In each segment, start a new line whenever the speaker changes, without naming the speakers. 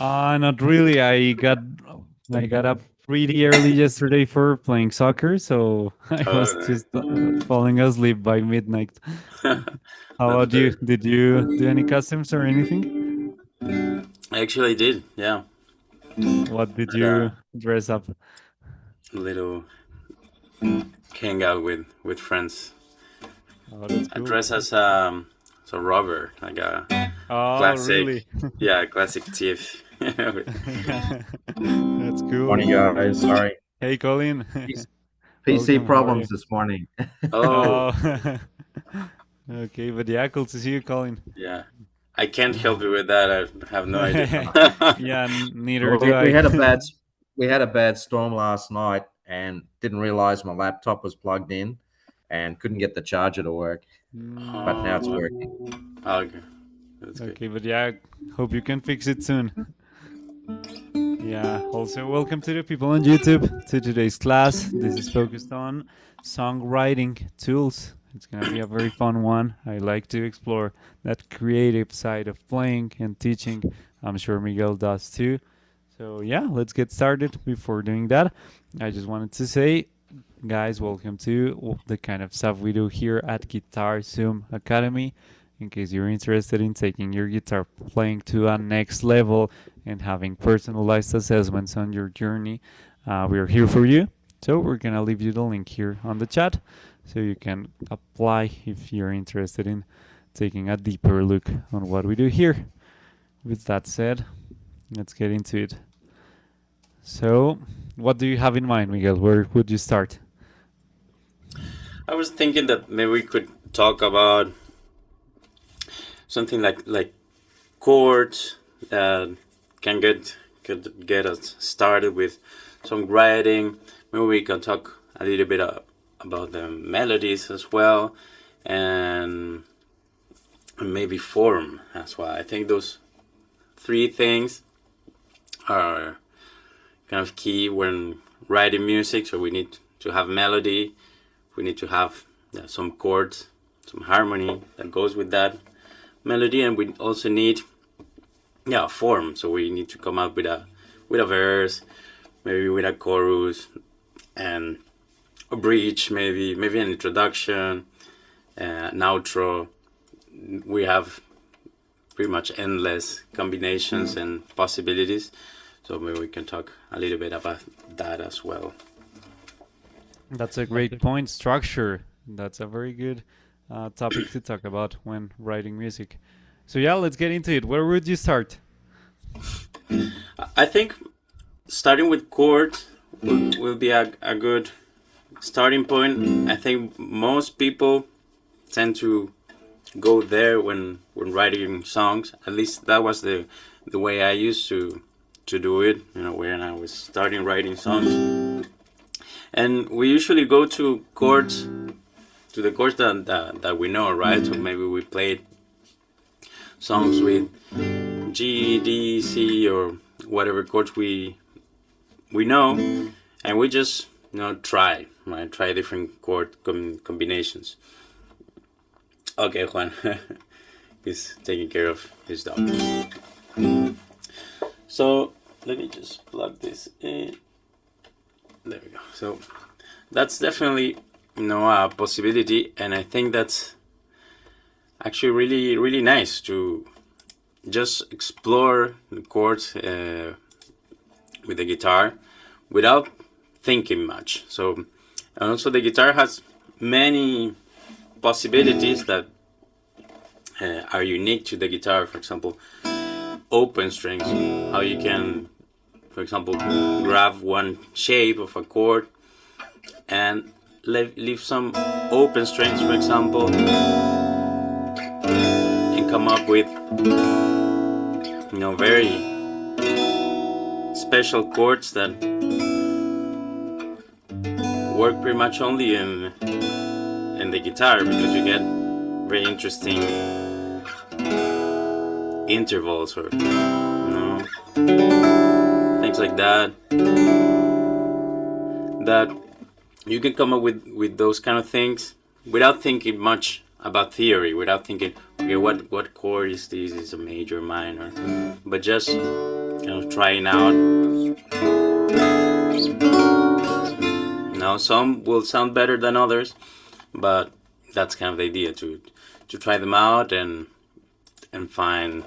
Not really. I got up pretty early yesterday for playing soccer, so I was
Oh,
just falling asleep by midnight. How
that's
about you?
very.
Did you do any customs or anything?
I actually did, yeah.
What did
Had
you
a
dress up?
little hangout with friends.
Oh, that's
I
cool.
dress as a robber, like a
Oh,
classic,
really?
yeah, classic thief.
That's cool.
Morning, guys. Sorry,
Hey, Colin.
PC
Welcome. How are you?
problems this morning.
Oh,
Oh, okay. But yeah, cool to see you, Colin.
yeah. I can't help you with that. I have no idea.
Yeah, neither
Well,
do
we
I.
had a bad storm last night, and didn't realize my laptop was plugged in, and couldn't get the charger to work. But now it's
Oh,
working.
okay, that's good.
Okay, but yeah, hope you can fix it soon. Yeah, also welcome to the people on YouTube to today's class. This is focused on songwriting tools. It's gonna be a very fun one. I like to explore that creative side of playing and teaching. I'm sure Miguel does too. So yeah, let's get started. Before doing that, I just wanted to say, guys, welcome to the kind of stuff we do here at Guitar Zoom Academy. In case you're interested in taking your guitar playing to a next level and having personalized assessments on your journey, we're here for you. So we're gonna leave you the link here on the chat so you can apply if you're interested in taking a deeper look on what we do here. With that said, let's get into it. So, what do you have in mind, Miguel? Where would you start?
I was thinking that maybe we could talk about something like chords that can get us started with songwriting. Maybe we can talk a little bit about the melodies as well, and maybe form as well. I think those three things are kind of key when writing music. So we need to have melody, we need to have some chords, some harmony that goes with that melody, and we also need form. So we need to come up with a verse, maybe with a chorus and a bridge, maybe an introduction, an outro. We have pretty much endless combinations and possibilities, so maybe we can talk a little bit about that as well.
That's a great point. Structure. That's a very good topic to talk about when writing music. So yeah, let's get into it. Where would you start?
I think starting with chords will be a good starting point. I think most people tend to go there when writing songs. At least that was the way I used to do it. When I was starting writing songs, and we usually go to chords, to the chords that we know, right? So maybe we played songs with G, D, C, or whatever chords we know, and we just try different chord combinations. Okay, Juan, he's taking care of his dog. So let me just plug this in. There we go. So that's definitely a possibility, and I think that's actually really, really nice to just explore the chords with the guitar without thinking much. So, and also the guitar has many possibilities that are unique to the guitar. For example, open strings, how you can, for example, grab one shape of a chord and leave some open strings, for example, and come up with very special chords that work pretty much only in the guitar, because you get very interesting intervals or things like that you can come up with those kind of things without thinking much about theory, without thinking, okay, what chord is this? Is a major, minor? But just kind of trying out. Now, some will sound better than others, but that's kind of the idea, to try them out and find,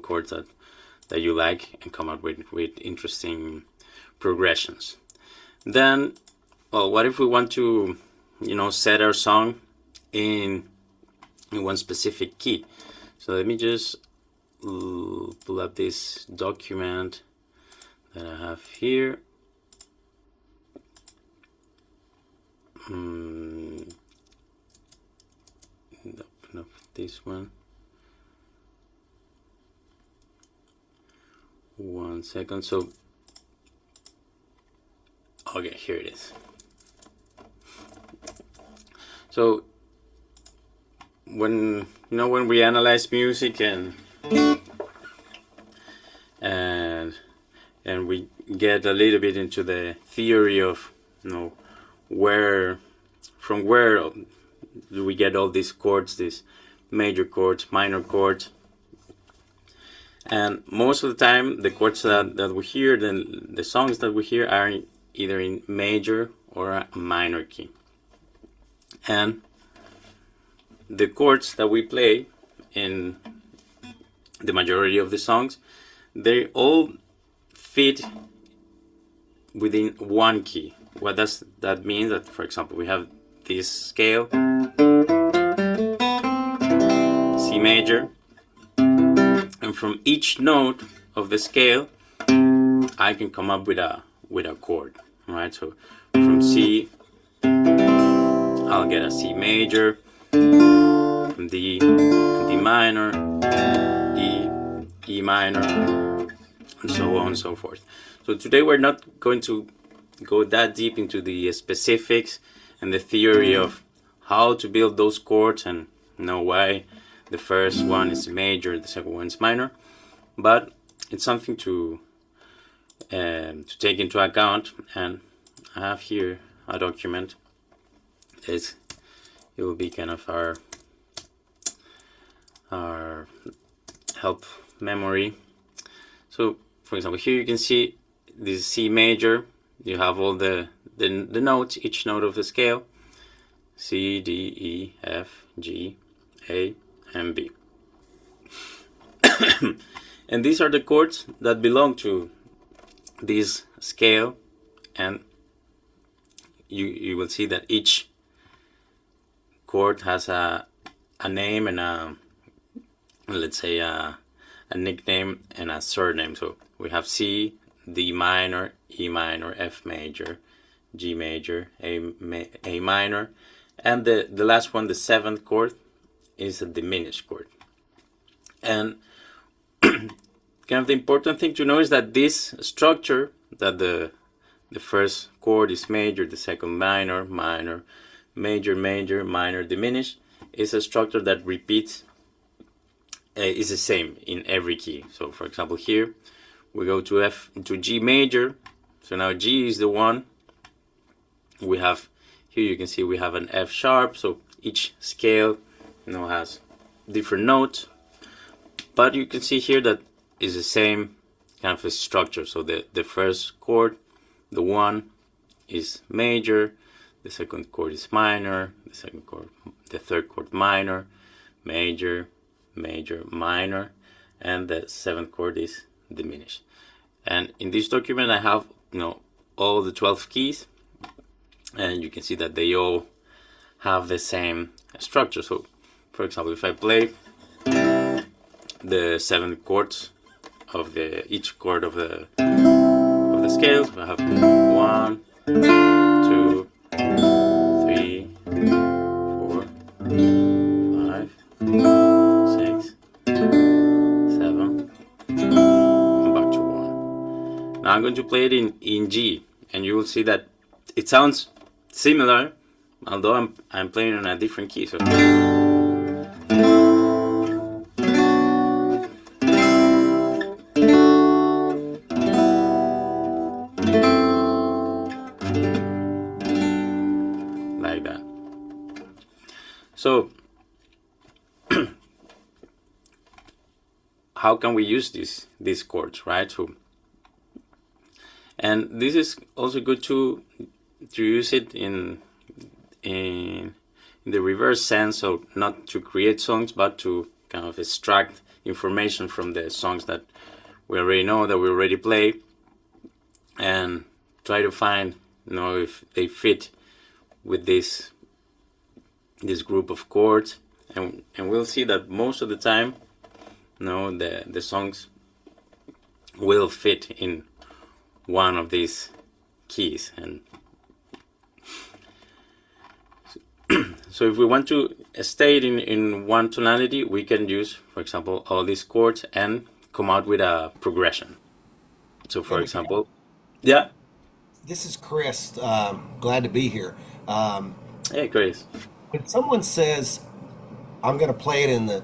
chords that you like and come up with interesting progressions. Then, well, what if we want to, set our song in one specific key? So let me just pull up this document that I have here. Nope, this one. One second. So, okay, here it is. So, when we analyze music and we get a little bit into the theory of, from where do we get all these chords, these major chords, minor chords. And most of the time, the chords that we hear, the songs that we hear, are either in major or a minor key. And the chords that we play in the majority of the songs, they all fit within one key. What does that mean? That, for example, we have this scale, C major, and from each note of the scale, I can come up with a chord, right? So from C, I'll get a C major, from D minor, E minor, and so on and so forth. So today we're not going to go that deep into the specifics and the theory of how to build those chords and why the first one is major, the second one is minor, but it's something to take into account. And I have here a document. It will be kind of our help memory. So, for example, here you can see this C major. You have all the notes, each note of the scale: C, D, E, F, G, A, and B. And these are the chords that belong to this scale, and you will see that each chord has a name and let's say a nickname and a surname. So we have C, D minor, E minor, F major, G major, A minor, and the last one, the seventh chord, is a diminished chord. And kind of the important thing to know is that this structure, that the first chord is major, the second minor, minor, major, major, minor, diminished, is a structure that repeats, is the same in every key. So for example, here we go to G major. So now G is the one. We have, here you can see we have an F sharp. So each scale has different notes. But you can see here that is the same kind of a structure. So the first chord, the one, is major. The second chord is minor. The third chord minor, major, major, minor, and the seventh chord is diminished. And in this document I have all the 12 keys, and you can see that they all have the same structure. So for example, if I play the 7 chords of each chord of the scale, I have 1, 2, 3, 4, 5, 6, 7, and back to 1. Now I'm going to play it in G, and you will see that it sounds similar, although I'm playing on a different key. So like that. So how can we use these chords, right? So, and this is also good to use it in the reverse sense, so not to create songs, but to kind of extract information from the songs that we already know, that we already play, and try to find, if they fit with this group of chords, and we'll see that most of the time, the songs will fit in one of these keys. And so if we want to stay in one tonality, we can use, for example, all these chords and come out with a progression. So for example, yeah.
This is Chris. Glad to be here.
Hey, Chris.
When someone says, I'm going to play it in the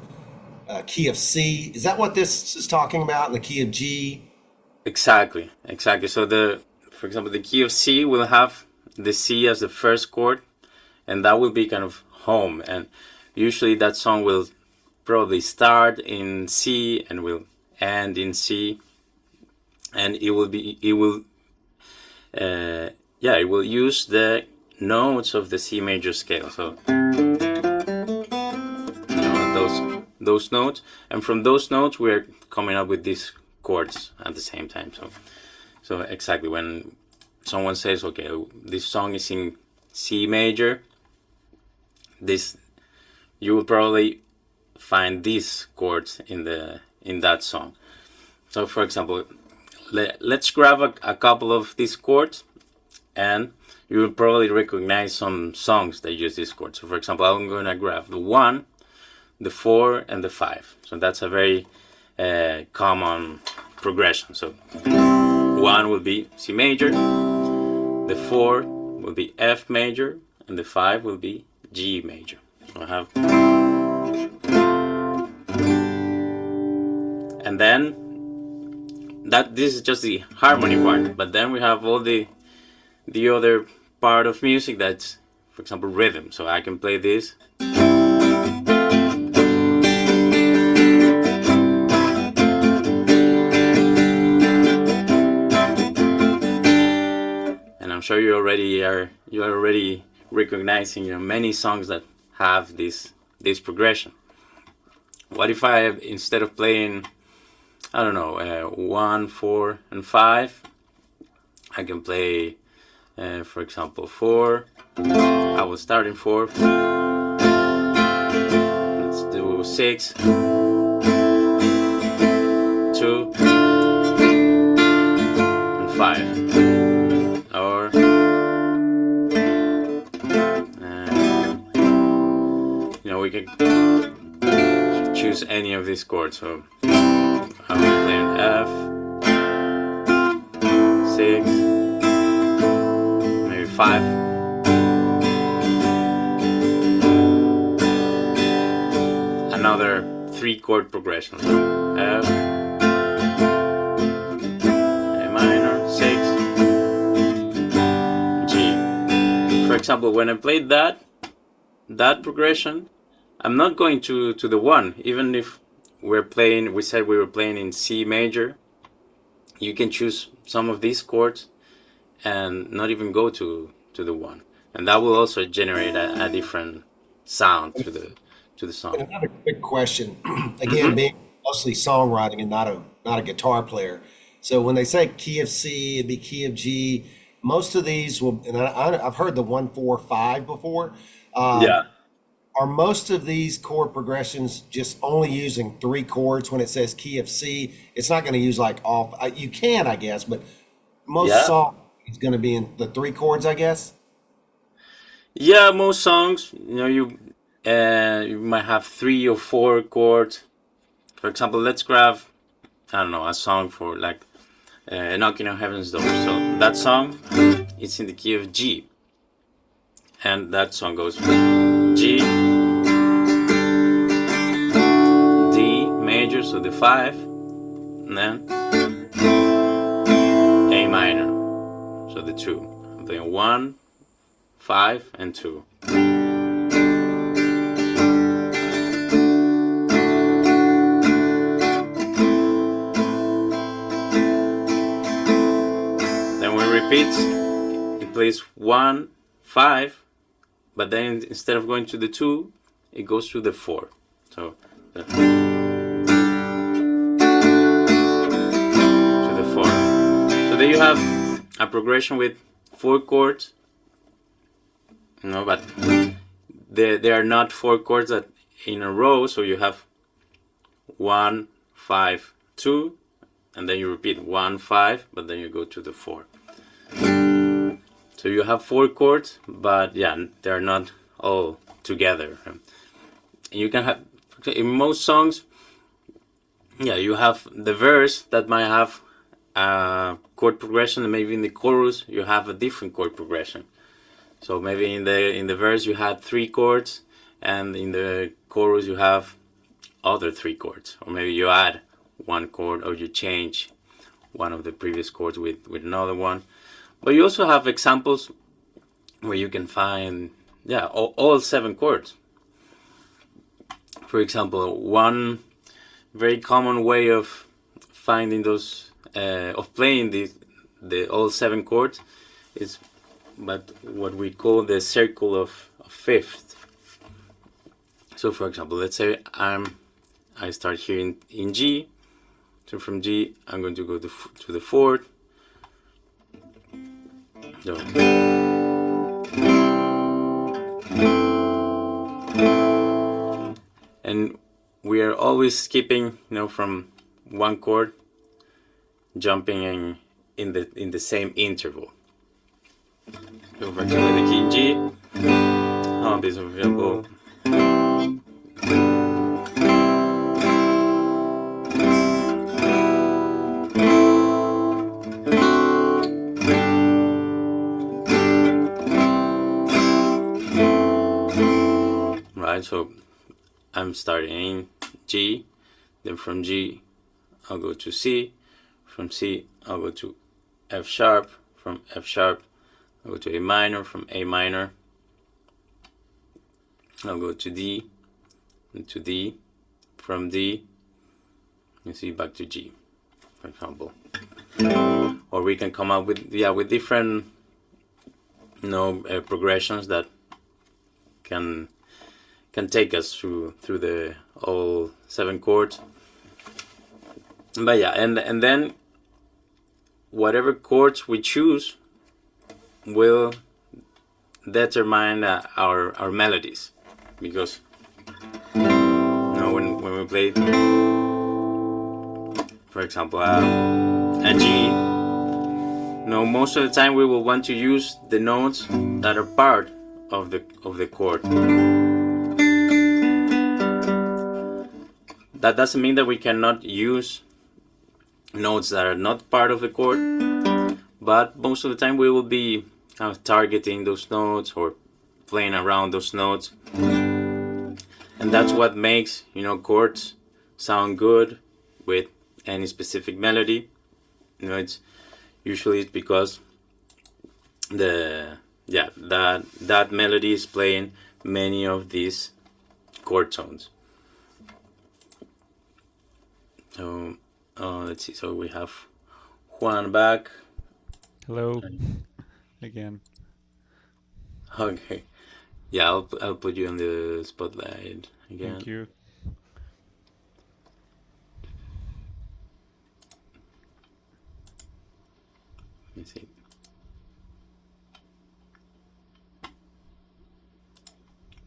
key of C, is that what this is talking about, in the key of G?
Exactly. So for example, the key of C will have the C as the first chord, and that will be kind of home. And usually that song will probably start in C and will end in C, and it will use the notes of the C major scale. So those notes, and from those notes we're coming up with these chords at the same time. So exactly, when someone says, okay, this song is in C major, you will probably find these chords in that song. So for example, let's grab a couple of these chords, and you will probably recognize some songs that use these chords. So for example, I'm going to grab the 1, the 4, and the 5. So that's a very common progression. So 1 will be C major, the 4 will be F major, and the 5 will be G major. So I have, and then this is just the harmony part, but then we have all the other part of music that's, for example, rhythm. So I can play this, and I'm sure you're already recognizing many songs that have this progression. What if I, instead of playing, I don't know, 1, 4, and 5, I can play, for example, 4. I will start in 4. Let's do 6, 2, and 5. Or we can choose any of these chords. So I will play an F, 6, maybe 5. Another 3-chord progression. So F, A minor, 6, G. For example, when I played that progression, I'm not going to the 1. Even if we said we were playing in C major, you can choose some of these chords and not even go to the 1, and that will also generate a different sound to the song.
And another quick question, again, being mostly songwriting and not a guitar player. So when they say key of C, it'd be key of G. Most of these will, and I've heard the 1, 4, 5 before.
Yeah.
Are most of these chord progressions just only using 3 chords when it says key of C? It's not going to use like all. You can, I guess, but most songs is going to be in the 3 chords, I guess.
Yeah, most songs, you might have 3 or 4 chords. For example, let's grab, I don't know, a song for like Knocking on Heaven's Door. So that song is in the key of G, and that song goes G, D major, so the 5, and then A minor, so the 2. I'm playing 1, 5, and 2. repeats. It plays 1, 5, but then instead of going to the 2, it goes to the 4. So to the 4. So there you have a progression with 4 chords. No, but they are not 4 chords that in a row. So you have 1, 5, 2, and then you repeat 1, 5, but then you go to the 4. So you have 4 chords, but yeah, they are not all together. You can have, in most songs, yeah, you have the verse that might have a chord progression, and maybe in the chorus you have a different chord progression. So maybe in the verse you had 3 chords, and in the chorus you have other 3 chords, or maybe you add 1 chord, or you change one of the previous chords with another one. But you also have examples where you can find, yeah, all 7 chords. For example, one very common way of finding those, of playing the all 7 chords is what we call the circle of fifth. So for example, let's say I start here in G. So from G, I'm going to go to the 4th. So. And we are always skipping, from one chord, jumping in the same interval. So for example, the key in G, this for example. Right, so I'm starting in G, then from G I'll go to C, from C I'll go to F sharp, from F sharp I'll go to A minor, from A minor I'll go to D, and to D, from D you see back to G, for example. Or we can come up with different progressions that can take us through the all 7 chords. But yeah, and then whatever chords we choose will determine our melodies, because when we play, for example, a G, most of the time we will want to use the notes that are part of the chord. That doesn't mean that we cannot use notes that are not part of the chord, but most of the time we will be kind of targeting those notes or playing around those notes, and that's what makes chords sound good with any specific melody. It's usually because that melody is playing many of these chord tones. So let's see. So we have Juan back.
Hello again.
Okay. Yeah, I'll put you on the spotlight again.
Thank you.
Let me see.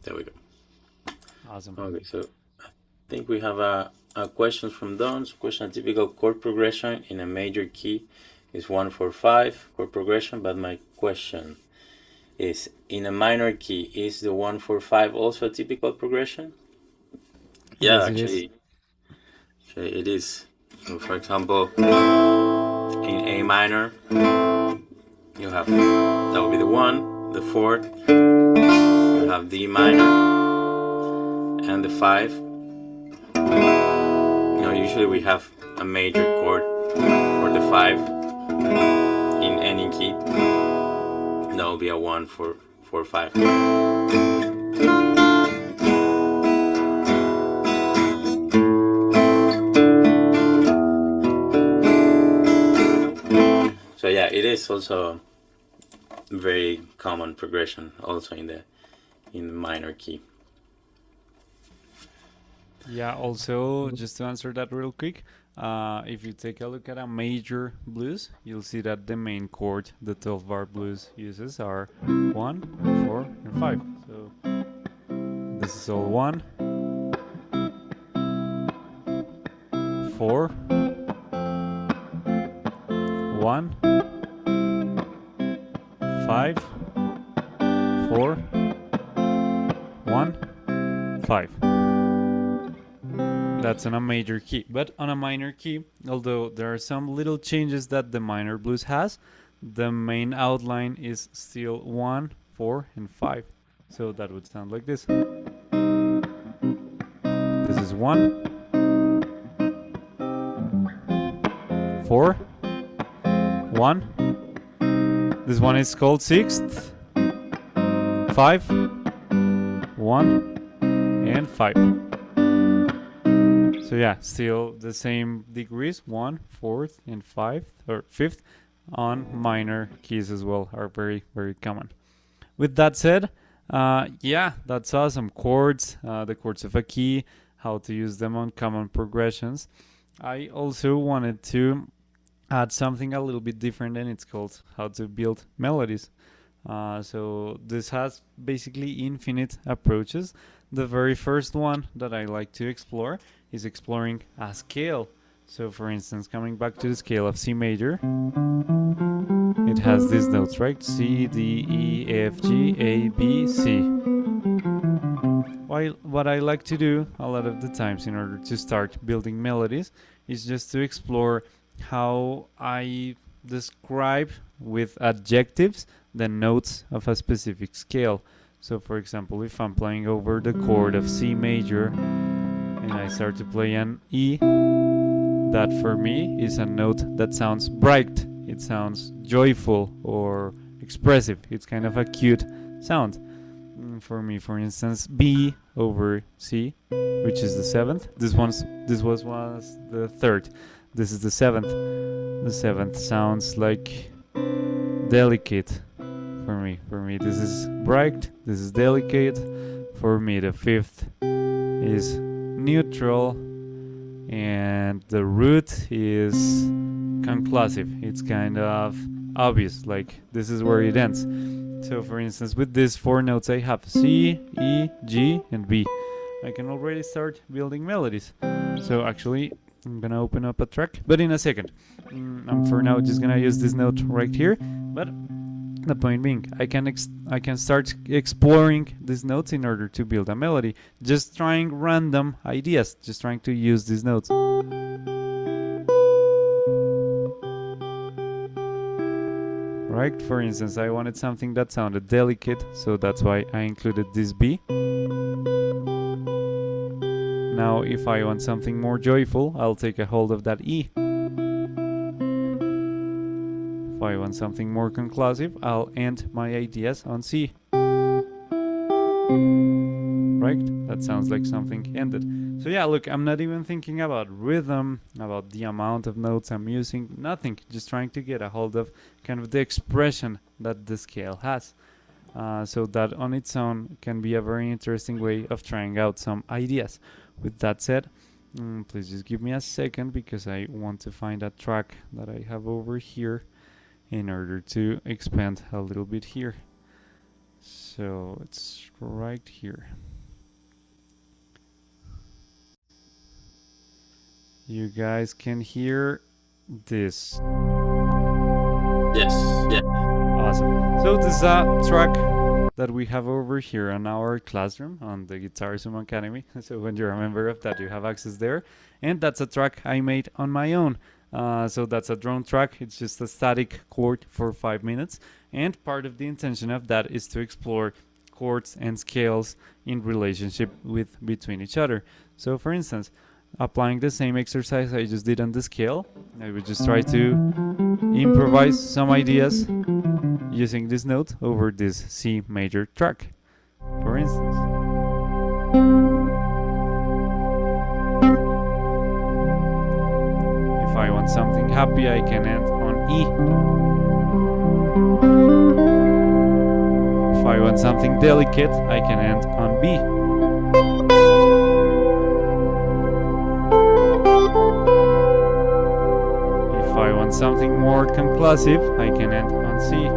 There we go.
Awesome.
Okay, so I think we have a question from Don. Question: a typical chord progression in a major key is 1-4-5 chord progression, but my question is, in a minor key, is the 1-4-5 also a typical progression? Yeah,
Yes,
actually it is. So for example, in A minor, you have, that would be the 1, the 4th, you have D minor, and the 5. Usually we have a major chord for the 5 in any key. That will be a 1-4-5. So yeah, it is also very common progression also in the minor key.
Yeah, also, just to answer that real quick, if you take a look at a major blues, you'll see that the main chord the 12 bar blues uses are 1, 4, and 5. So this is all 1, 4, 1, 5, 4, 1, 5. That's on a major key. But on a minor key, although there are some little changes that the minor blues has, the main outline is still 1, 4, and 5. So that would sound like this. This is 1, 4, 1. This one is called 6th, 5, 1, and 5. So yeah, still the same degrees, 1, 4th, and 5th, or 5th, on minor keys as well are very, very common. With that said, yeah, that's awesome. Chords, the chords of a key, how to use them on common progressions. I also wanted to add something a little bit different, and it's called how to build melodies. So this has basically infinite approaches. The very first one that I like to explore is exploring a scale. So for instance, coming back to the scale of C major, it has these notes, right? C, D, E, F, G, A, B, C. What I like to do a lot of the times in order to start building melodies is just to explore how I describe with adjectives the notes of a specific scale. So for example, if I'm playing over the chord of C major and I start to play an E, that for me is a note that sounds bright, it sounds joyful or expressive. It's kind of a cute sound. For me, for instance, B over C, which is the 7th. This was the 3rd. This is the 7th. The 7th sounds like delicate for me. For me, this is bright. This is delicate. For me, the 5th is neutral, and the root is conclusive. It's kind of obvious, like this is where it ends. So for instance, with these 4 notes I have C, E, G, and B. I can already start building melodies. So actually, I'm gonna open up a track, but in a second. I'm for now just gonna use this note right here, but the point being, I can start exploring these notes in order to build a melody. Just trying random ideas, just trying to use these notes. Right? For instance, I wanted something that sounded delicate, so that's why I included this B. Now, if I want something more joyful, I'll take a hold of that E. If I want something more conclusive, I'll end my ideas on C. Right? That sounds like something ended. So yeah, look, I'm not even thinking about rhythm, about the amount of notes I'm using, nothing. Just trying to get a hold of kind of the expression that the scale has. So that on its own can be a very interesting way of trying out some ideas. With that said, please just give me a second because I want to find a track that I have over here in order to expand a little bit here. So it's right here. You guys can hear this.
Yes, yeah.
Awesome. So this is a track that we have over here on our classroom on the GuitarZoom Academy. So when you're a member of that, you have access there. And that's a track I made on my own. So that's a drone track. It's just a static chord for 5 minutes. And part of the intention of that is to explore chords and scales in relationship between each other. So for instance, applying the same exercise I just did on the scale, I would just try to improvise some ideas using this note over this C major track, for instance. If I want something happy, I can end on E. If I want something delicate, I can end on B. If I want something more conclusive, I can end on C.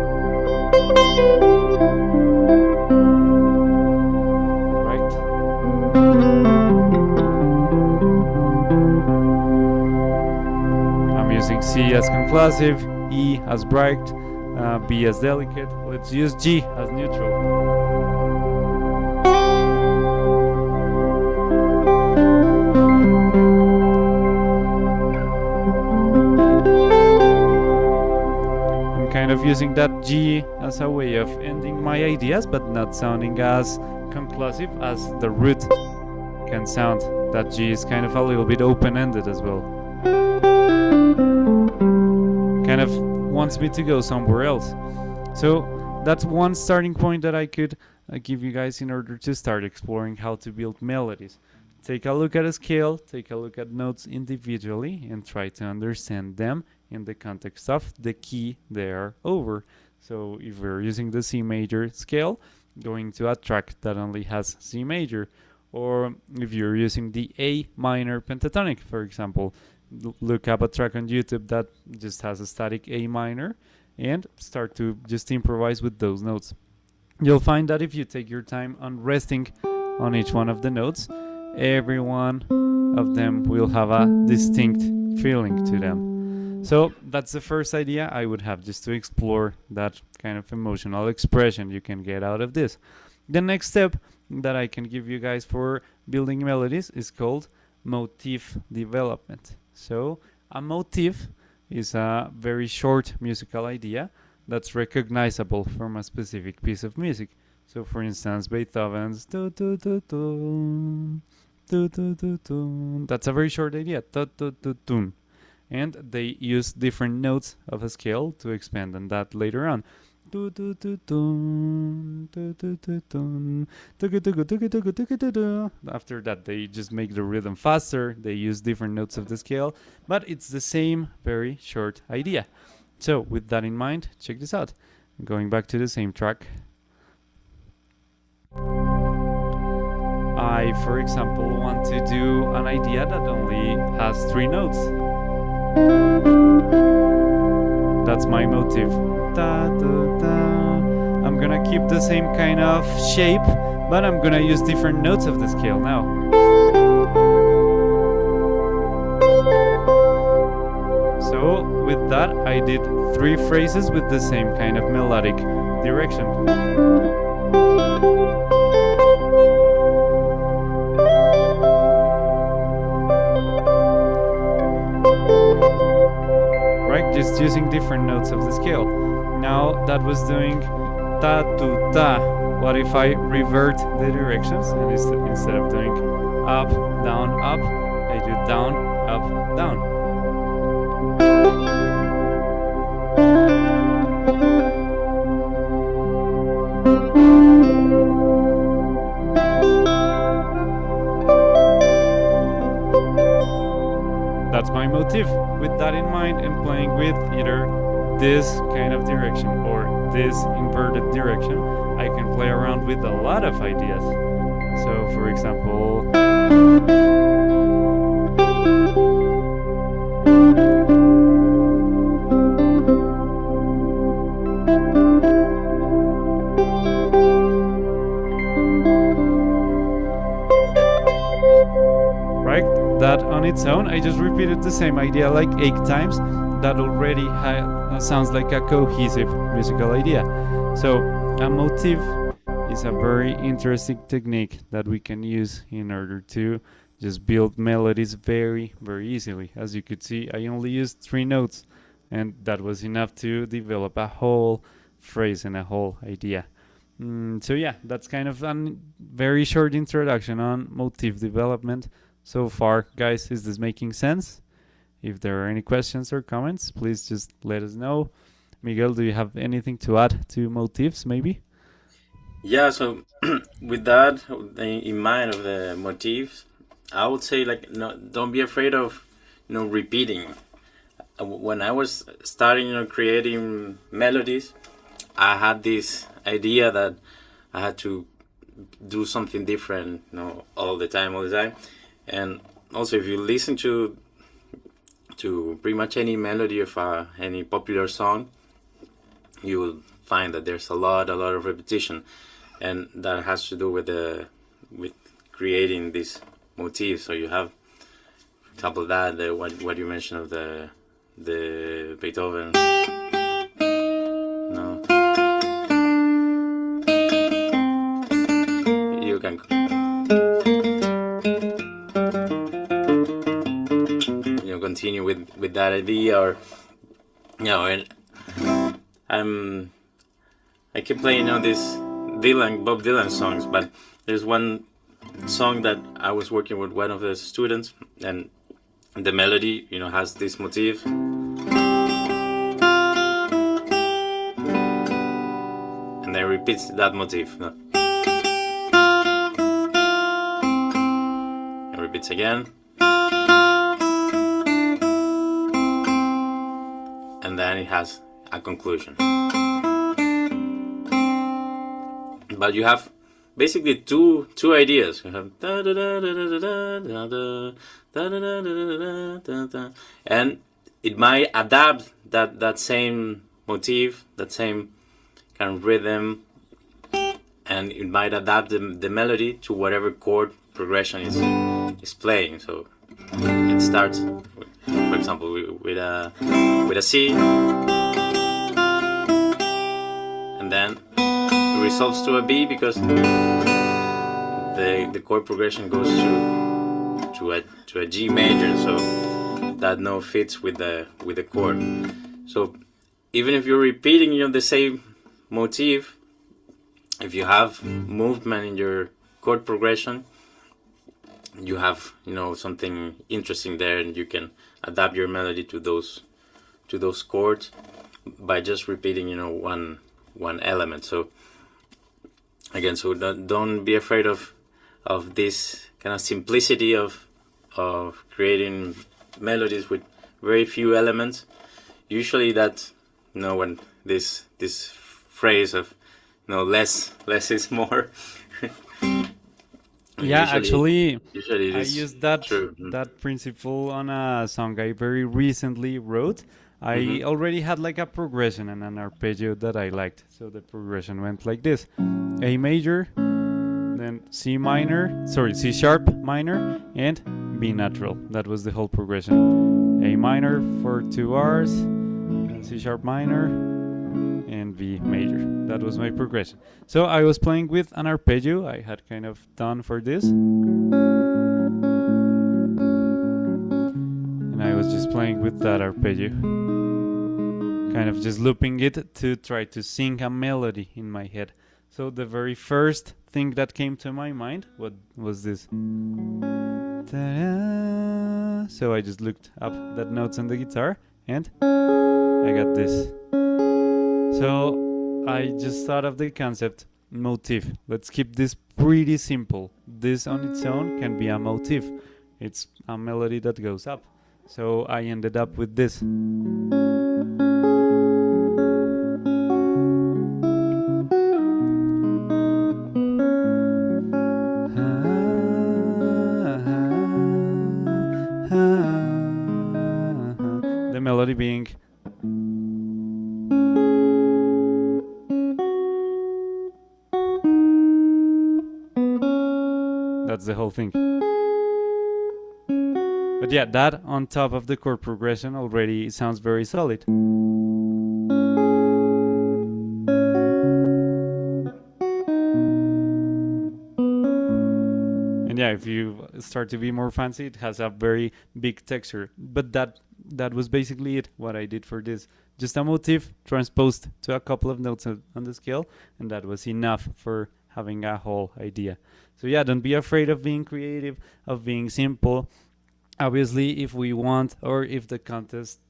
Using C as conclusive, E as bright, B as delicate. Let's use G as neutral. I'm kind of using that G as a way of ending my ideas, but not sounding as conclusive as the root can sound. That G is kind of a little bit open-ended as well. Kind of wants me to go somewhere else. So that's one starting point that I could give you guys in order to start exploring how to build melodies. Take a look at a scale, take a look at notes individually, and try to understand them in the context of the key they are over. So if we're using the C major scale, going to a track that only has C major, or if you're using the A minor pentatonic, for example, look up a track on YouTube that just has a static A minor and start to just improvise with those notes. You'll find that if you take your time on resting on each one of the notes, every one of them will have a distinct feeling to them. So that's the first idea I would have, just to explore that kind of emotional expression you can get out of this. The next step that I can give you guys for building melodies is called motif development. So a motif is a very short musical idea that's recognizable from a specific piece of music. So for instance, Beethoven's do do do do do do do do. That's a very short idea. Do do do do. And they use different notes of a scale to expand on that later on. After that, they just make the rhythm faster. They use different notes of the scale, but it's the same very short idea. So with that in mind, check this out. Going back to the same track. I, for example, want to do an idea that only has 3 notes. That's my motif. Da, da, da. I'm gonna keep the same kind of shape, but I'm gonna use different notes of the scale now. So with that, I did 3 phrases with the same kind of melodic direction. Right, just using different notes of the scale. Now that was doing ta to ta. What if I revert the directions and instead of doing up, down, up, I do down, up, down. That's my motif. With that in mind and playing with either this kind of direction or this inverted direction, I can play around with a lot of ideas. So for example, right? That on its own, I just repeated the same idea like 8 times. That already sounds like a cohesive musical idea. So a motif is a very interesting technique that we can use in order to just build melodies very, very easily. As you could see, I only used 3 notes, and that was enough to develop a whole phrase and a whole idea. So yeah, that's kind of a very short introduction on motif development. So far, guys, is this making sense? If there are any questions or comments, please just let us know. Miguel, do you have anything to add to motifs, maybe?
Yeah, so with that in mind of the motifs, I would say, like, no, don't be afraid of, repeating. When I was starting, creating melodies, I had this idea that I had to do something different, all the time. And also, if you listen to pretty much any melody of any popular song, you will find that there's a lot of repetition, and that has to do with creating this motif. So you have, for example, what you mentioned of the Beethoven. No, you can continue with that idea, or and I keep playing these Bob Dylan songs, but there's one song that I was working with one of the students, and the melody, has this motif, and then repeats that motif, and repeats again, and then it has a conclusion. But you have basically two ideas. You have and it might adapt that same motif, that same kind of rhythm, and it might adapt the melody to whatever chord progression is playing. So it starts, for example, with a C, and then it resolves to a B because the chord progression goes to a G major, so that note fits with the chord. So even if you're repeating the same motif, if you have movement in your chord progression, you have something interesting there, and you can adapt your melody to those chords by just repeating one element. So again, so don't be afraid of this kind of simplicity of creating melodies with very few elements. Usually that when this phrase of less is more.
Yeah,
usually
I used that
true.
that principle on a song I very recently wrote. I already had like a progression and an arpeggio that I liked. So the progression went like this: A major, then C sharp minor, and B natural. That was the whole progression. A minor for 2 R's, then C sharp minor, and B major. That was my progression. So I was playing with an arpeggio I had kind of done for this. And I was just playing with that arpeggio, kind of just looping it to try to sing a melody in my head. So the very first thing that came to my mind, what was this? Ta-da! So I just looked up that notes on the guitar and I got this. So I just thought of the concept motif. Let's keep this pretty simple. This on its own can be a motif. It's a melody that goes up. So I ended up with this. The melody being that's the whole thing. But yeah, that on top of the chord progression already sounds very solid. And yeah, if you start to be more fancy, it has a very big texture. But that was basically it, what I did for this. Just a motif transposed to a couple of notes on the scale, and that was enough for having a whole idea. So yeah, don't be afraid of being creative, of being simple. Obviously, if we want, or if the context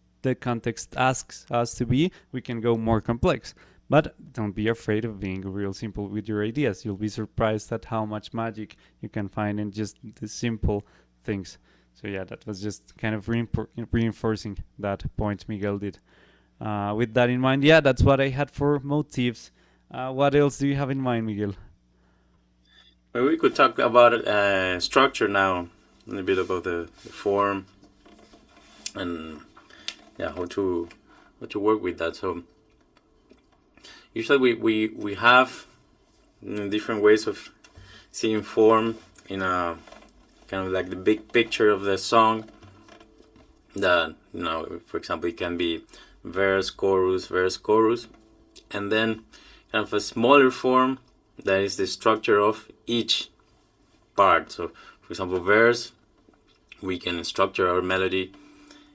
asks us to be, we can go more complex. But don't be afraid of being real simple with your ideas. You'll be surprised at how much magic you can find in just the simple things. So yeah, that was just kind of reinforcing that point Miguel did. With that in mind, yeah, that's what I had for motifs. What else do you have in mind, Miguel?
Well, we could talk about structure now, a little bit about the form, and yeah, how to work with that. So usually we have different ways of seeing form in a kind of like the big picture of the song. That, for example, it can be verse, chorus, and then kind of a smaller form that is the structure of each part. So, for example, verse, we can structure our melody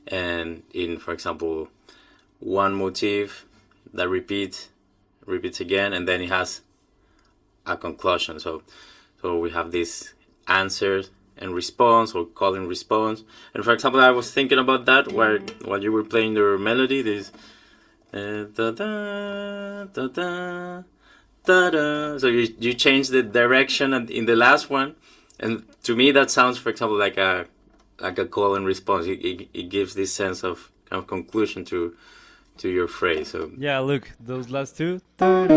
and in, for example, one motif that repeats again, and then it has a conclusion. So we have this answer and response, or call and response. And for example, I was thinking about that while you were playing your melody, this da da da da da da. So you change the direction in the last one, and to me that sounds, for example, like a call and response. It gives this sense of kind of conclusion to your phrase. So
yeah, look, those last two. Da-da,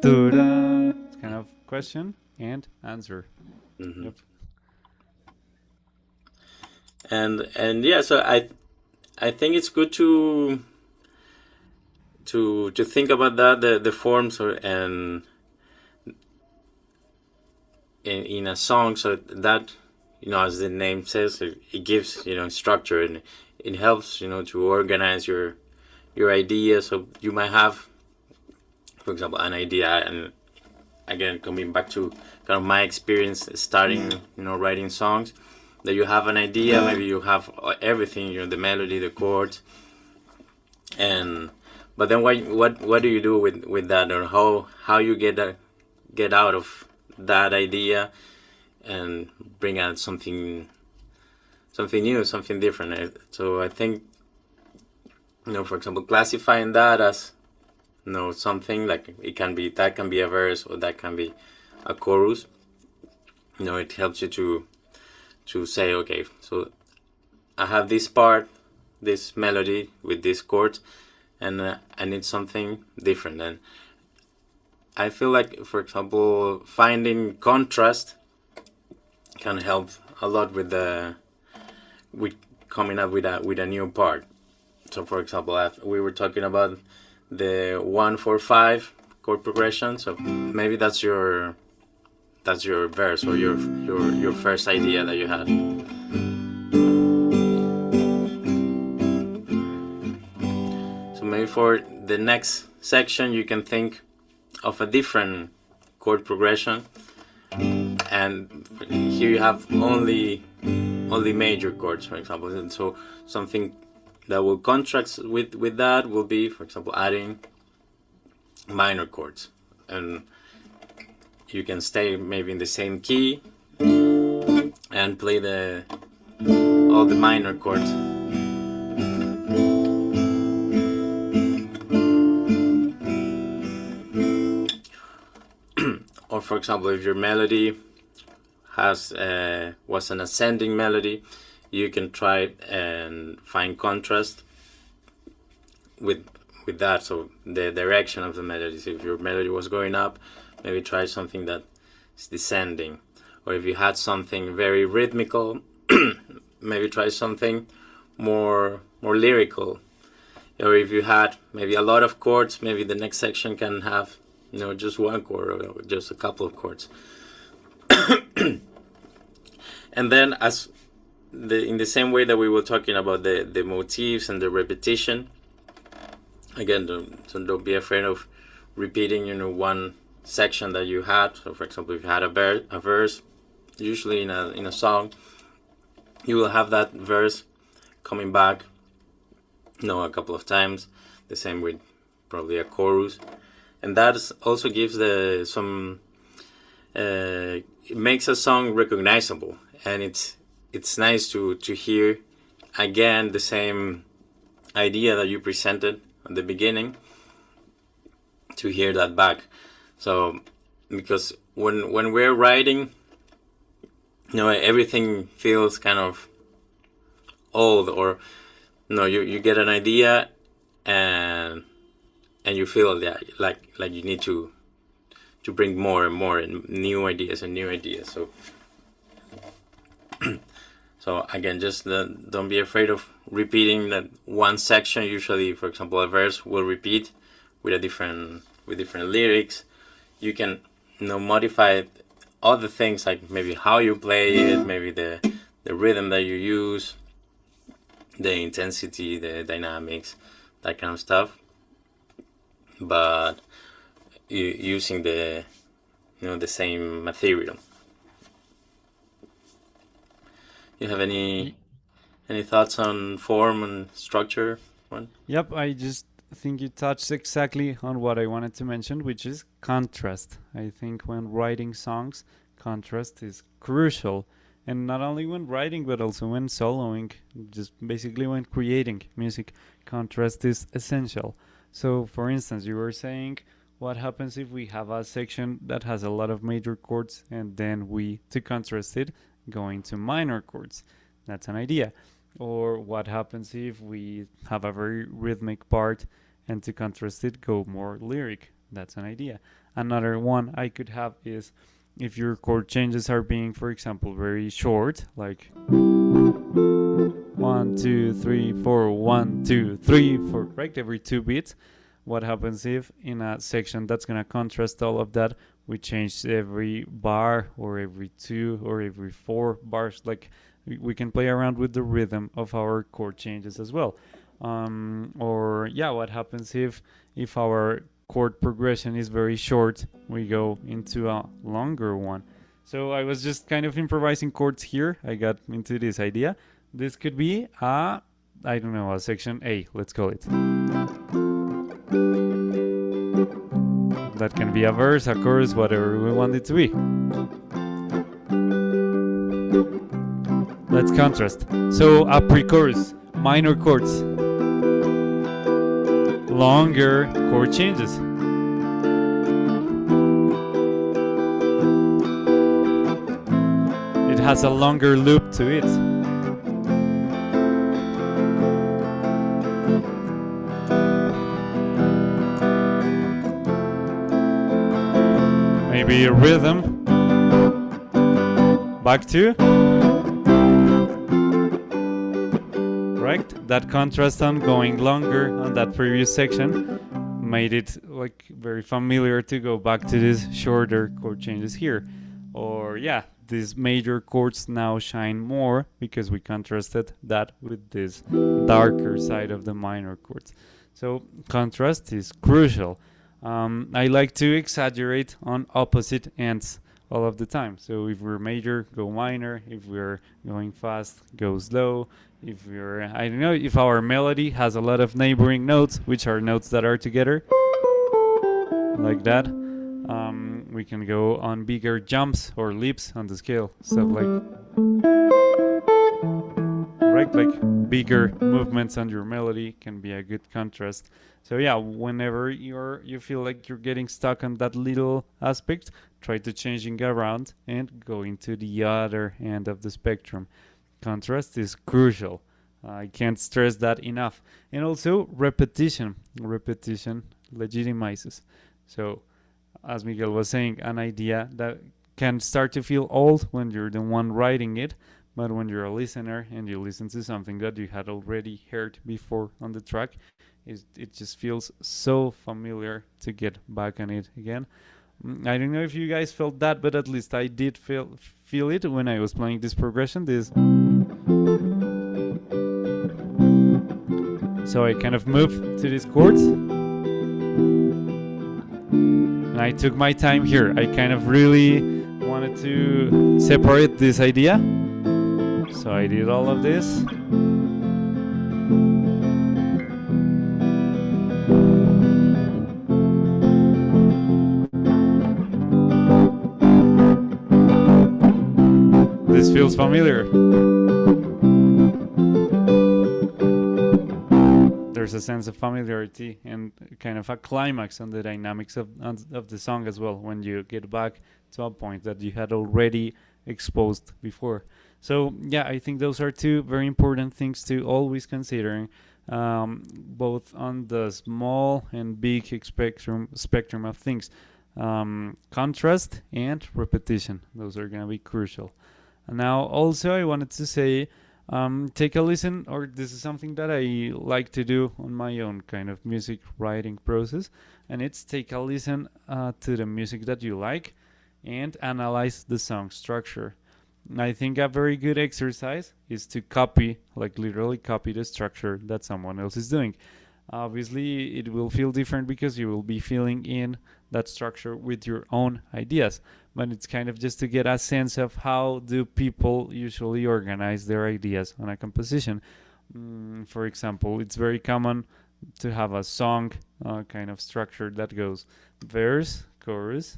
da-da. It's kind of question and answer.
mm-hmm.
Yep.
And yeah, so I think it's good to think about that, the forms, and in a song, so that, as the name says, it gives, structure, and it helps, to organize your ideas. So you might have, for example, an idea, and again, coming back to kind of my experience starting, writing songs, that you have an idea, maybe you have everything, the melody, the chords, but then what do you do with that, or how you get out of that idea and bring out something new, something different. So I think, for example, classifying that as, something like that can be a verse, or that can be a chorus. It helps you to say, okay, so I have this part, this melody with these chords, and I need something different. And I feel like, for example, finding contrast can help a lot with coming up with a new part. So, for example, we were talking about the 1-4-5 chord progression. So maybe that's your verse, or your first idea that you had. So maybe for the next section you can think of a different chord progression, and here you have only major chords, for example. And so something that will contrast with that will be, for example, adding minor chords, and you can stay maybe in the same key and play all the minor chords. Or, for example, if your melody was an ascending melody, you can try and find contrast with that. So the direction of the melody. So if your melody was going up, maybe try something that is descending. Or if you had something very rhythmical, maybe try something more lyrical. Or if you had maybe a lot of chords, maybe the next section can have just one chord, or just a couple of chords. And then, in the same way that we were talking about the motifs and the repetition, again, don't be afraid of repeating one section that you had. So, for example, if you had a verse, usually in a song, you will have that verse coming back a couple of times. The same with probably a chorus, and that also gives it makes a song recognizable, and it's nice to hear again the same idea that you presented at the beginning, to hear that back. So because when we're writing, everything feels kind of old, or you get an idea and you feel like you need to to bring more and more and new ideas and new ideas. So again, just don't be afraid of repeating that one section. Usually, for example, a verse will repeat with different lyrics. You can modify other things, like maybe how you play it, maybe the rhythm that you use, the intensity, the dynamics, that kind of stuff. But using the same material. You have any thoughts on form and structure? One?
Yep, I just think you touched exactly on what I wanted to mention, which is contrast. I think when writing songs, contrast is crucial. And not only when writing, but also when soloing, just basically when creating music, contrast is essential. So, for instance, you were saying, what happens if we have a section that has a lot of major chords and then we, to contrast it, go into minor chords? That's an idea. Or what happens if we have a very rhythmic part and to contrast it, go more lyric? That's an idea. Another one I could have is if your chord changes are being, for example, very short, like 1, 2, 3, 4, 1, 2, 3, 4, right? Every 2 beats. What happens if in a section that's going to contrast all of that, we change every bar or every 2 or every 4 bars? Like we can play around with the rhythm of our chord changes as well. Or yeah, what happens if our chord progression is very short, we go into a longer one. So I was just kind of improvising chords here. I got into this idea. This could be a section A, let's call it. That can be a verse, a chorus, whatever we want it to be. Let's contrast. So a pre-chorus, minor chords, longer chord changes. It has a longer loop to it. Maybe a rhythm. Back to. Right? That contrast on going longer on that previous section made it like very familiar to go back to these shorter chord changes here. Or yeah, these major chords now shine more because we contrasted that with this darker side of the minor chords. So contrast is crucial. I like to exaggerate on opposite ends all of the time. So if we're major, go minor. If we're going fast, go slow. If we're, I don't know, if our melody has a lot of neighboring notes, which are notes that are together, like that, we can go on bigger jumps or leaps on the scale. Stuff like, right, like bigger movements on your melody can be a good contrast. So yeah, whenever you feel like you're getting stuck on that little aspect, try to changing around and go into the other end of the spectrum. Contrast is crucial. I can't stress that enough. And also repetition. Repetition legitimizes. So as Miguel was saying, an idea that can start to feel old when you're the one writing it, but when you're a listener and you listen to something that you had already heard before on the track, it just feels so familiar to get back on it again. I don't know if you guys felt that, but at least I did feel it when I was playing this progression. So I kind of moved to these chords. And I took my time here. I kind of really wanted to separate this idea. So I did all of this. This feels familiar. There's a sense of familiarity and kind of a climax on the dynamics of the song as well when you get back to a point that you had already exposed before. So yeah, I think those are two very important things to always consider, both on the small and big spectrum of things. contrast and repetition. Those are going to be crucial. And now also I wanted to say, take a listen, or this is something that I like to do on my own kind of music writing process, and it's take a listen to the music that you like and analyze the song structure. I think a very good exercise is to copy, like literally copy the structure that someone else is doing. Obviously, it will feel different because you will be filling in that structure with your own ideas. But it's kind of just to get a sense of how do people usually organize their ideas on a composition. For example, it's very common to have a song kind of structure that goes verse, chorus,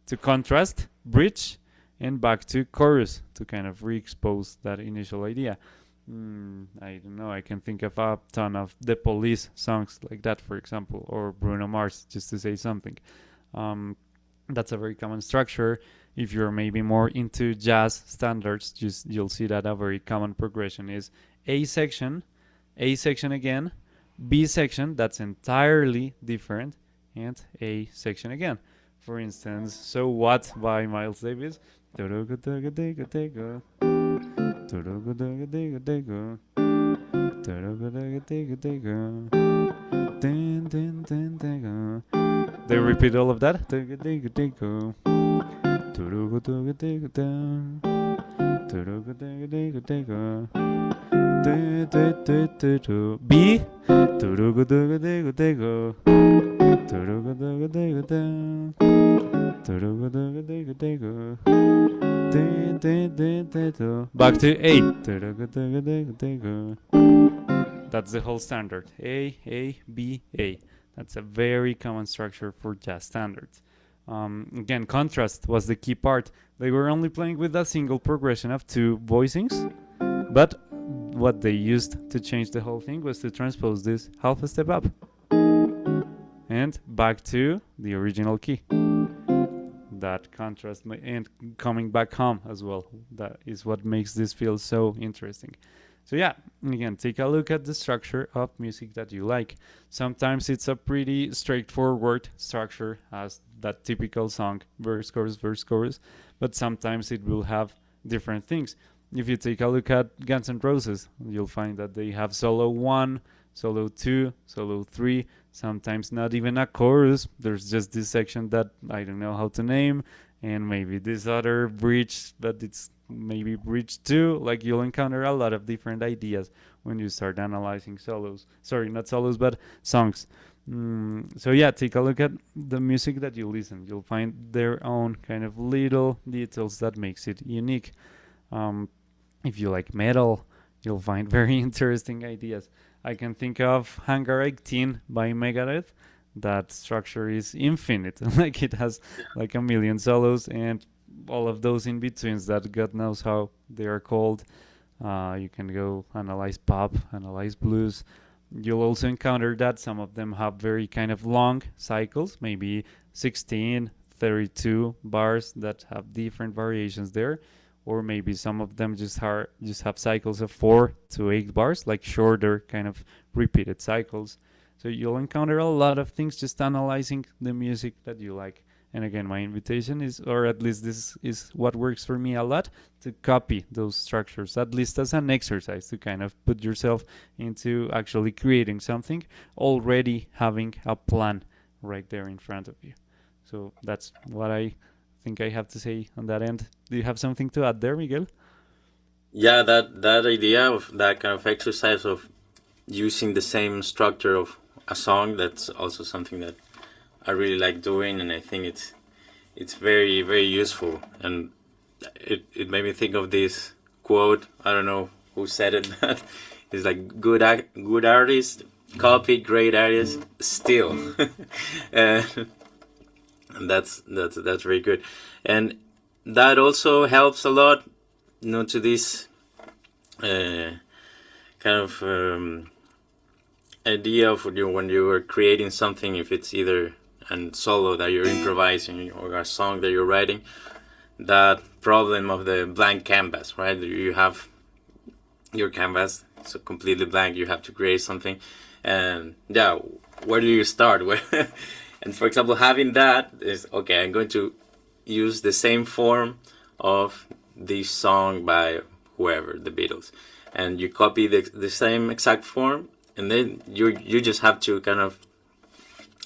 to contrast, bridge, and back to chorus to kind of re-expose that initial idea. I don't know, I can think of a ton of The Police songs like that, for example, or Bruno Mars, just to say something. That's a very common structure. If you're maybe more into jazz standards, you'll see that a very common progression is A section again, B section, that's entirely different, and A section again. For instance, So What by Miles Davis. They repeat all of that. B. Back to A. That's the whole standard. A, B, A. That's a very common structure for jazz standards. Again, contrast was the key part. They were only playing with a single progression of two voicings, but what they used to change the whole thing was to transpose this half a step up and back to the original key. That contrast and coming back home as well, that is what makes this feel so interesting. So yeah, again, take a look at the structure of music that you like. Sometimes it's a pretty straightforward structure as that typical song, verse, chorus, but sometimes it will have different things. If you take a look at Guns N' Roses, you'll find that they have solo 1, solo 2, solo 3, sometimes not even a chorus. There's just this section that I don't know how to name, and maybe this other bridge, but it's maybe bridge 2. Like, you'll encounter a lot of different ideas when you start analyzing solos. Sorry, not solos, but songs. So yeah, take a look at the music that you listen. You'll find their own kind of little details that makes it unique. If you like metal, you'll find very interesting ideas. I can think of Hangar 18 by Megadeth. That structure is infinite. Like, it has like a million solos and all of those in betweens that God knows how they are called. You can go analyze pop, analyze blues. You'll also encounter that some of them have very kind of long cycles, maybe 16, 32 bars that have different variations there. Or maybe some of them just have cycles of 4 to 8 bars, like shorter kind of repeated cycles. So you'll encounter a lot of things just analyzing the music that you like. And again, my invitation is, or at least this is what works for me a lot, to copy those structures, at least as an exercise, to kind of put yourself into actually creating something, already having a plan right there in front of you. So that's what I think I have to say on that end. Do you have something to add there, Miguel?
Yeah, that idea of that kind of exercise of using the same structure of a song, that's also something that I really like doing, and I think it's very, very useful. And it made me think of this quote. I don't know who said it, but it's like good artist copy, great artist steal. And that's very good. And that also helps a lot, to this kind of idea of when you are creating something, if it's either a solo that you're improvising or a song that you're writing, that problem of the blank canvas, right? You have your canvas, so completely blank, you have to create something, and yeah, where do you start? And for example, having that is, okay, I'm going to use the same form of this song by whoever, the Beatles. And you copy the same exact form, and then you just have to kind of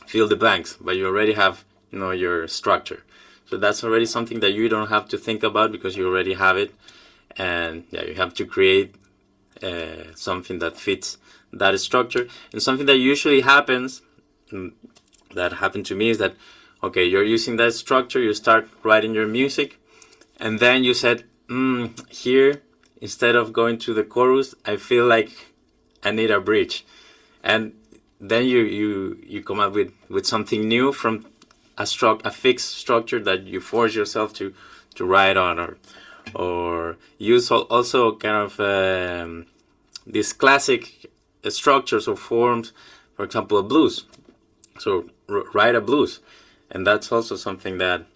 fill the blanks, but you already have, your structure. So that's already something that you don't have to think about because you already have it. And yeah, you have to create something that fits that structure. And something that usually happens, that happened to me, is that, okay, you're using that structure, you start writing your music, and then you said, here, instead of going to the chorus, I feel like I need a bridge. And then you come up with something new from a fixed structure that you force yourself to write on, or use also kind of these classic structures or forms, for example, a blues. So write a blues, and that's also something that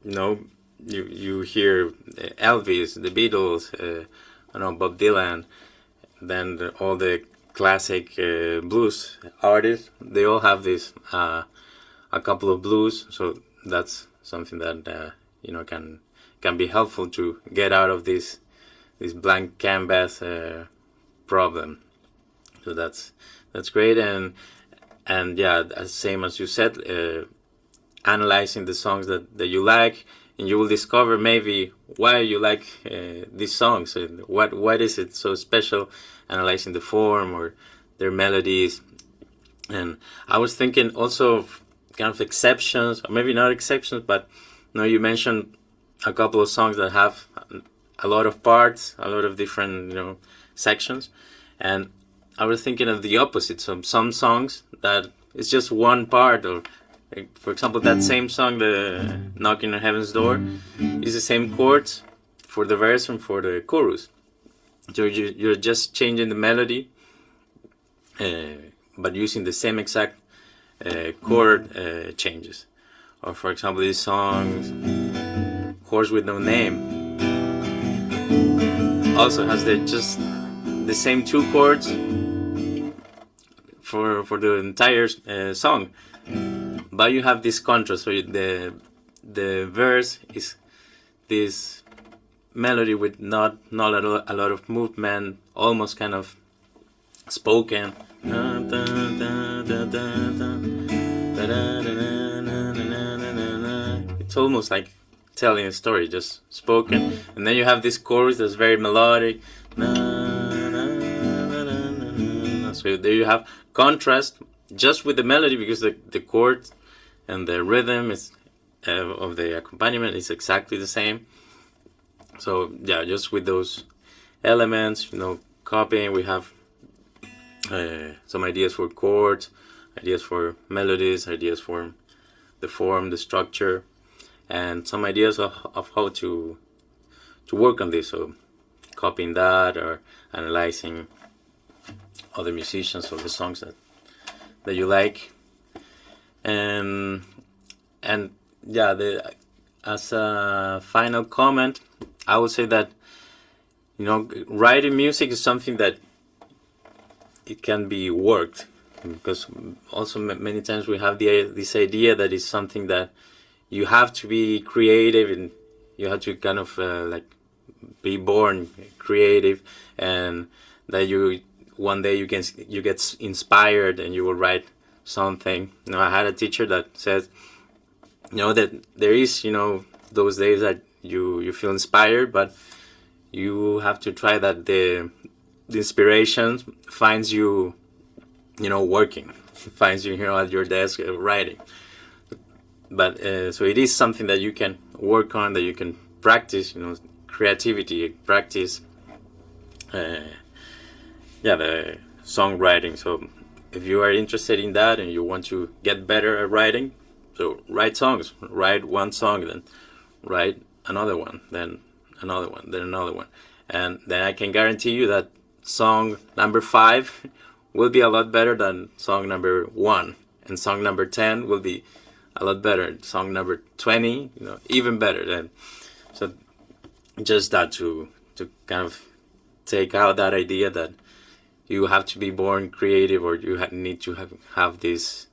you hear Elvis, the Beatles, Bob Dylan, then all the classic blues artists. They all have this a couple of blues, so that's something that can be helpful to get out of this blank canvas problem. So that's great, and yeah, same as you said, analyzing the songs that you like, and you will discover maybe why you like these songs, and what is it so special, analyzing the form or their melodies. And I was thinking also of kind of exceptions, or maybe not exceptions, but you mentioned a couple of songs that have a lot of parts, a lot of different sections, and I was thinking of the opposite. So some songs that it's just one part, or for example, that same song, the Knocking on Heaven's Door, is the same chords for the verse and for the chorus. So you're just changing the melody, but using the same exact chord changes. Or for example, this song, Horse with No Name, also has just the same two chords for the entire song, but you have this contrast. So the verse is this melody with not a lot of movement, almost kind of spoken. It's almost like telling a story, just spoken. And then you have this chorus that's very melodic. So there you have contrast just with the melody, because the chord and the rhythm is of the accompaniment is exactly the same. So yeah, just with those elements, copying, we have some ideas for chords, ideas for melodies, ideas for the form, the structure, and some ideas of how to work on this. So copying that, or analyzing other musicians or the songs that you like, and yeah, as a final comment, I would say that writing music is something that it can be worked, because also many times we have this idea that it's something that you have to be creative, and you have to kind of be born creative, and that one day you get inspired and you will write something. I had a teacher that said, that there is those days that you feel inspired, but you have to try that the inspiration finds you working, finds you at your desk writing. But so it is something that you can work on, that you can practice, creativity, practice the songwriting. So if you are interested in that and you want to get better at writing, so write songs, write one song, then write another one, then another one, then another one, and then I can guarantee you that song number 5 will be a lot better than song number 1, and song number 10 will be a lot better, song number 20 even better. Then so just that to kind of take out that idea that you have to be born creative, or you need to have this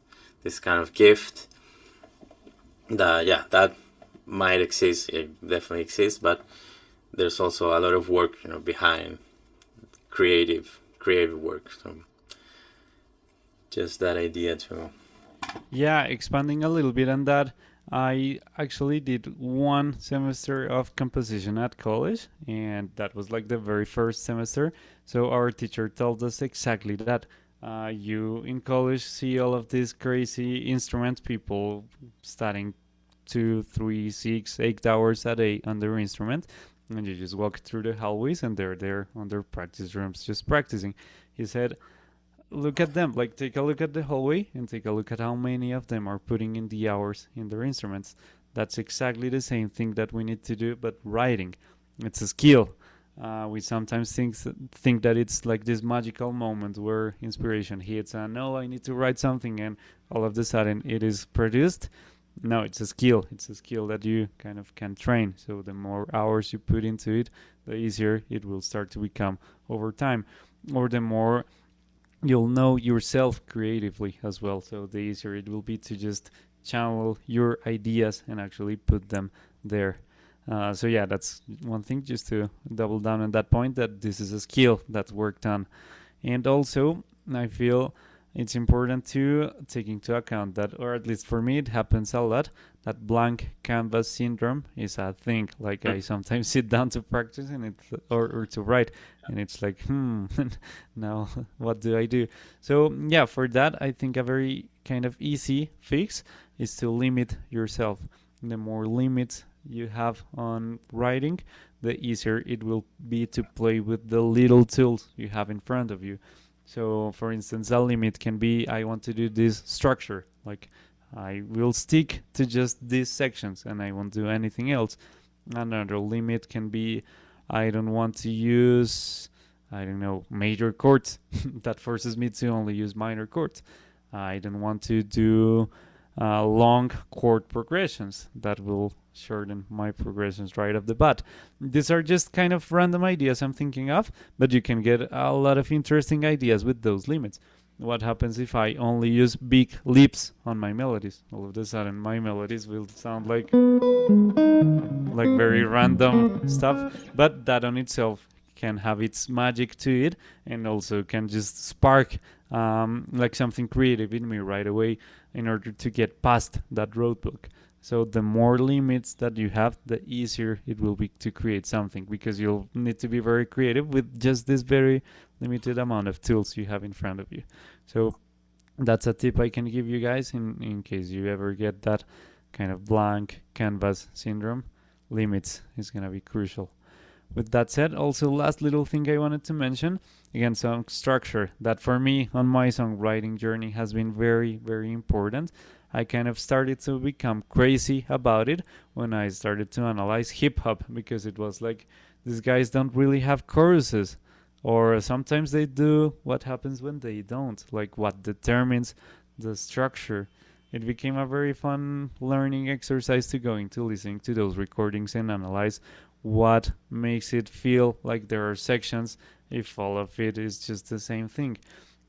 kind of gift. That might exist. It definitely exists, but there's also a lot of work, behind creative work. So just that idea too.
Yeah, expanding a little bit on that, I actually did one semester of composition at college, and that was like the very first semester. So our teacher told us exactly that. You in college see all of these crazy instruments, people studying 2, 3, 6, 8 hours a day on their instrument, and you just walk through the hallways and they're there on their practice rooms just practicing. He said, look at them, like take a look at the hallway and take a look at how many of them are putting in the hours in their instruments. That's exactly the same thing that we need to do, but writing, it's a skill. We sometimes think that it's like this magical moment where inspiration hits and no, I need to write something, and all of a sudden it is produced. No, it's a skill. It's a skill that you kind of can train. So the more hours you put into it, the easier it will start to become over time, or the more you'll know yourself creatively as well. So the easier it will be to just channel your ideas and actually put them there. So yeah, that's one thing, just to double down on that point, that this is a skill that's worked on. And also, I feel it's important to take into account that, or at least for me, it happens a lot, that blank canvas syndrome is a thing. Like I sometimes sit down to practice and it's or to write, and it's like, now what do I do? So yeah, for that, I think a very kind of easy fix is to limit yourself. The more limits you have on writing, the easier it will be to play with the little tools you have in front of you. So, for instance, a limit can be, I want to do this structure. Like, I will stick to just these sections and I won't do anything else. Another limit can be, I don't want to use, I don't know, major chords. That forces me to only use minor chords. I don't want to do long chord progressions. That will shorten my progressions right off the bat. These are just kind of random ideas I'm thinking of, but you can get a lot of interesting ideas with those limits. What happens if I only use big leaps on my melodies? All of a sudden, my melodies will sound like very random stuff, but that on itself can have its magic to it, and also can just spark like something creative in me right away in order to get past that roadblock. So the more limits that you have, the easier it will be to create something, because you'll need to be very creative with just this very limited amount of tools you have in front of you. So that's a tip I can give you guys in case you ever get that kind of blank canvas syndrome. Limits is going to be crucial. With that said, also last little thing I wanted to mention, again, song structure, that for me on my songwriting journey has been very, very important. I kind of started to become crazy about it when I started to analyze hip hop, because it was like, these guys don't really have choruses, or sometimes they do. What happens when they don't? Like, what determines the structure? It became a very fun learning exercise to go into listening to those recordings and analyze what makes it feel like there are sections if all of it is just the same thing.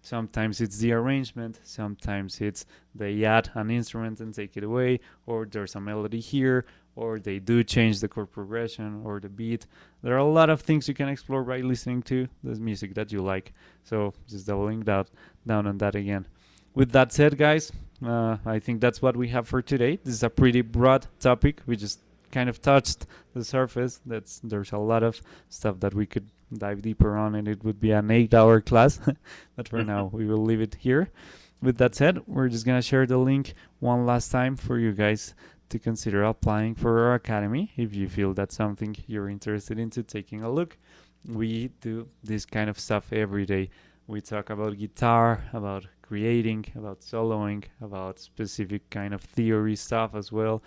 Sometimes it's the arrangement, sometimes it's they add an instrument and take it away, or there's a melody here, or they do change the chord progression or the beat. There are a lot of things you can explore by listening to the music that you like. So just doubling down on that again. With that said, guys, I think that's what we have for today. This is a pretty broad topic. We just kind of touched the surface. There's a lot of stuff that we could dive deeper on, and it would be an 8-hour class. But for now, we will leave it here. With that said, we're just gonna share the link one last time for you guys to consider applying for our academy if you feel that's something you're interested into taking a look. We do this kind of stuff every day. We talk about guitar, about creating, about soloing, about specific kind of theory stuff as well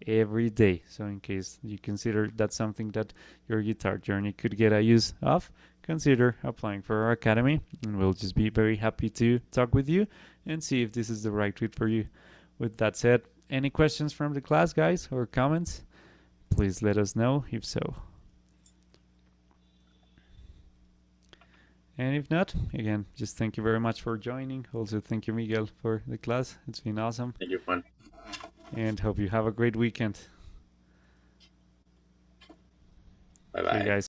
every day. So in case you consider that's something that your guitar journey could get a use of, consider applying for our academy, and we'll just be very happy to talk with you and see if this is the right fit for you. With that said, any questions from the class, guys, or comments? Please let us know if so. And if not, again, just thank you very much for joining. Also, thank you, Miguel, for the class. It's been awesome.
Thank you, Juan.
and hope you have a great weekend.
Bye
Okay,
bye.
guys.